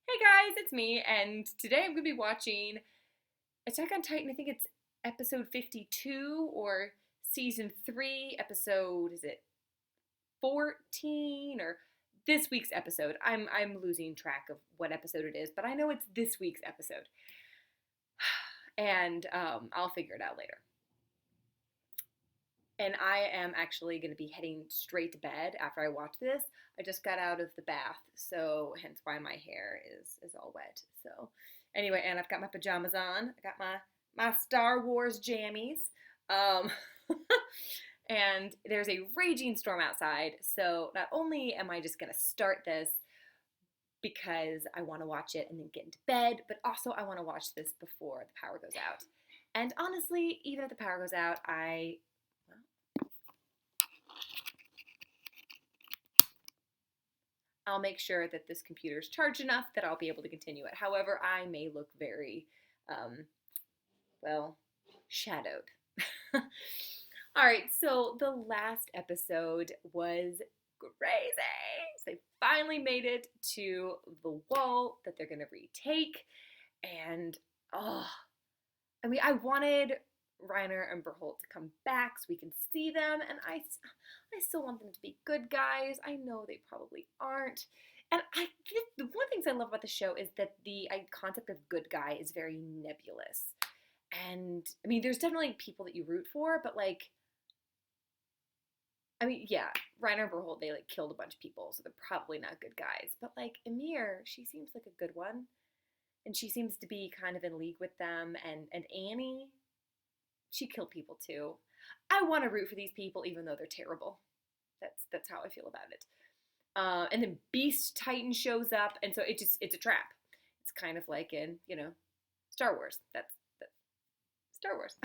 Hey guys, it's me, and today I'm going to be watching Attack on Titan. I think it's episode 52 or season 3, episode, is it 14 or this week's episode? I'm losing track of what episode it is, but I know it's this week's episode. And I'll figure it out later. And I am actually going to be heading straight to bed after I watch this. I just got out of the bath, so hence why my hair is all wet. So anyway, and I've got my pajamas on. I got my Star Wars jammies. Um, and there's a raging storm outside. So not only am I just going to start this because I want to watch it and then get into bed, but also I want to watch this before the power goes out. And honestly, even if the power goes out, I'll make sure that this computer is charged enough that I'll be able to continue it. However, I may look very, um, well, shadowed. All right, so the last episode was crazy. So they finally made it to the wall that they're going to retake. And, oh, I mean, I wanted Reiner and Berholt to come back so we can see them, and I still want them to be good guys. I know they probably aren't. And the one of the things I love about the show is that the concept of good guy is very nebulous. And I mean, there's definitely people that you root for, but like, I mean, yeah, Reiner and Berholt, they like killed a bunch of people, so they're probably not good guys. But like Ymir, she seems like a good one, and she seems to be kind of in league with them. And Annie, she killed people too. I want to root for these people even though they're terrible. That's how I feel about it. And then Beast Titan shows up, and so it's a trap. It's kind of like in Star Wars. That's Star Wars.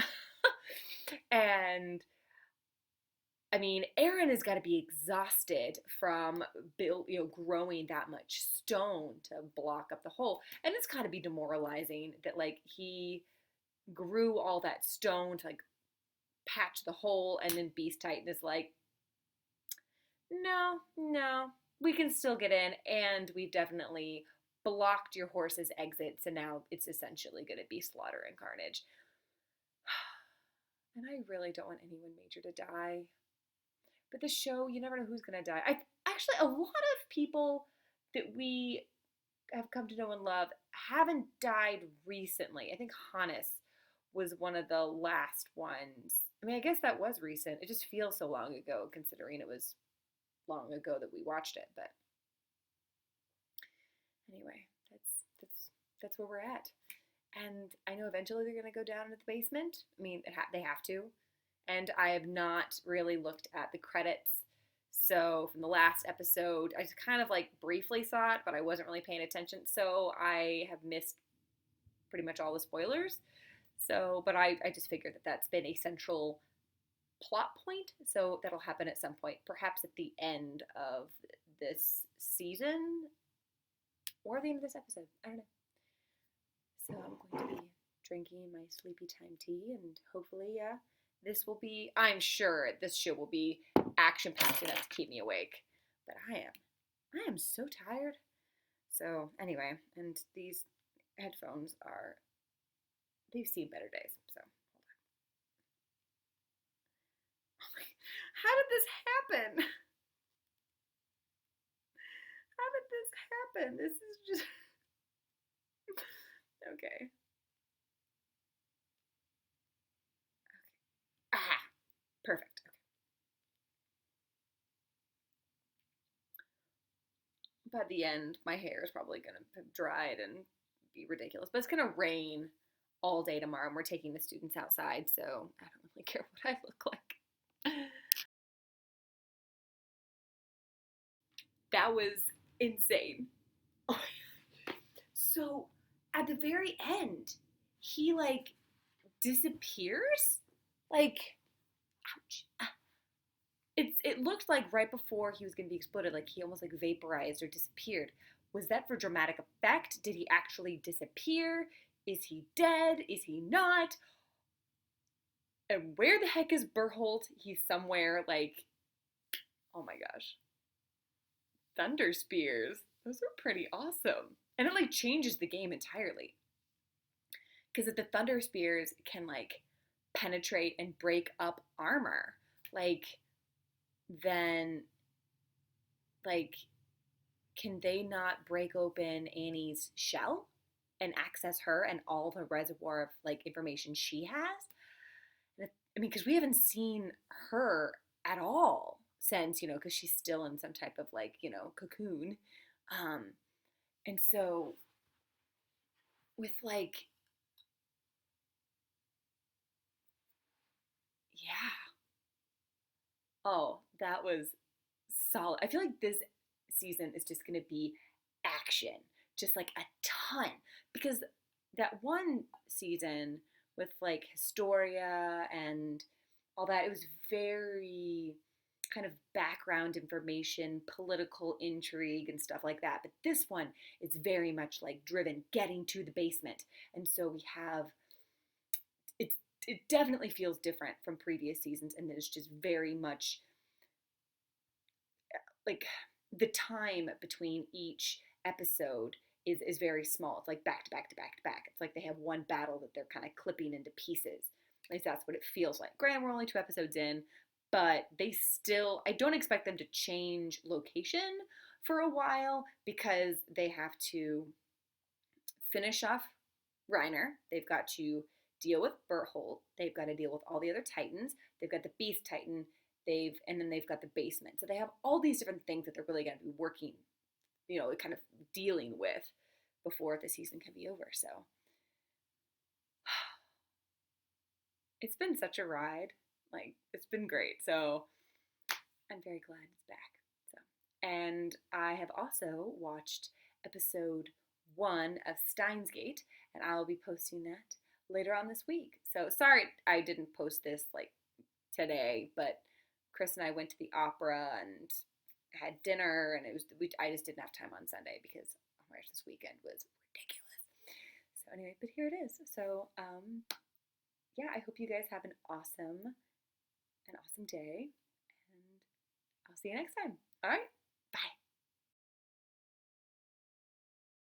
And I mean, Eren has got to be exhausted from growing that much stone to block up the hole, and it's got to be demoralizing that like he grew all that stone to like patch the hole, and then Beast Titan is like, no, we can still get in, and we've definitely blocked your horse's exit, so now it's essentially going to be slaughter and carnage. And I really don't want anyone major to die. But the show, you never know who's going to die. I actually, a lot of people that we have come to know and love haven't died recently. I think Hannes was one of the last ones. I mean, I guess that was recent. It just feels so long ago, considering it was long ago that we watched it. But anyway, that's where we're at. And I know eventually they're going to go down into the basement. I mean, they have to. And I have not really looked at the credits. So from the last episode, I just kind of like briefly saw it, but I wasn't really paying attention. So I have missed pretty much all the spoilers. So, but I just figured that that's been a central plot point. So that'll happen at some point, perhaps at the end of this season or the end of this episode. I don't know. So I'm going to be drinking my sleepy time tea, and hopefully, I'm sure this show will be action packed enough to keep me awake. But I am so tired. So anyway, and these headphones they've seen better days. So hold on. How did this happen? How did this happen? This is just okay. Ah, perfect. Okay. By the end, my hair is probably gonna have dried and be ridiculous. But it's gonna rain all day tomorrow, and we're taking the students outside, so I don't really care what I look like. That was insane. So at the very end, he like disappears. Like, ouch. It looked like right before he was gonna be exploded, like he almost like vaporized or disappeared. Was that for dramatic effect? Did he actually disappear? Is he dead? Is he not? And where the heck is Berholt? He's somewhere like, oh my gosh. Thunder spears. Those are pretty awesome. And it like changes the game entirely. Because if the Thunder Spears can like penetrate and break up armor, like then like can they not break open Annie's shell and access her and all the reservoir of like information she has? I mean, because we haven't seen her at all since, because she's still in some type of like, cocoon. Um, and so with like, yeah. Oh, that was solid. I feel like this season is just going to be action, just like a ton. Because that one season with like Historia and all that, it was very kind of background information, political intrigue, and stuff like that. But this one is very much like driven, getting to the basement. And so we have it's it definitely feels different from previous seasons, and it's just very much like the time between each episode is very small. It's like back to back to back to back. It's like they have one battle that they're kind of clipping into pieces. At least that's what it feels like. Granted, we're only 2 episodes in, but they still, I don't expect them to change location for a while because they have to finish off Reiner. They've got to deal with Berthold.Ey've got to deal with all the other Titans. They've got the Beast Titan. And then they've got the basement. So they have all these different things that they're really going to be working, kind of dealing with before the season can be over. So it's been such a ride. Like, it's been great. So I'm very glad it's back. So, and I have also watched episode 1 of Steins Gate, and I'll be posting that later on this week. So sorry I didn't post this like today, but Chris and I went to the opera and had dinner, and I just didn't have time on Sunday because oh my gosh, this weekend was ridiculous. So anyway, but here it is. So yeah, I hope you guys have an awesome day, and I'll see you next time. All right.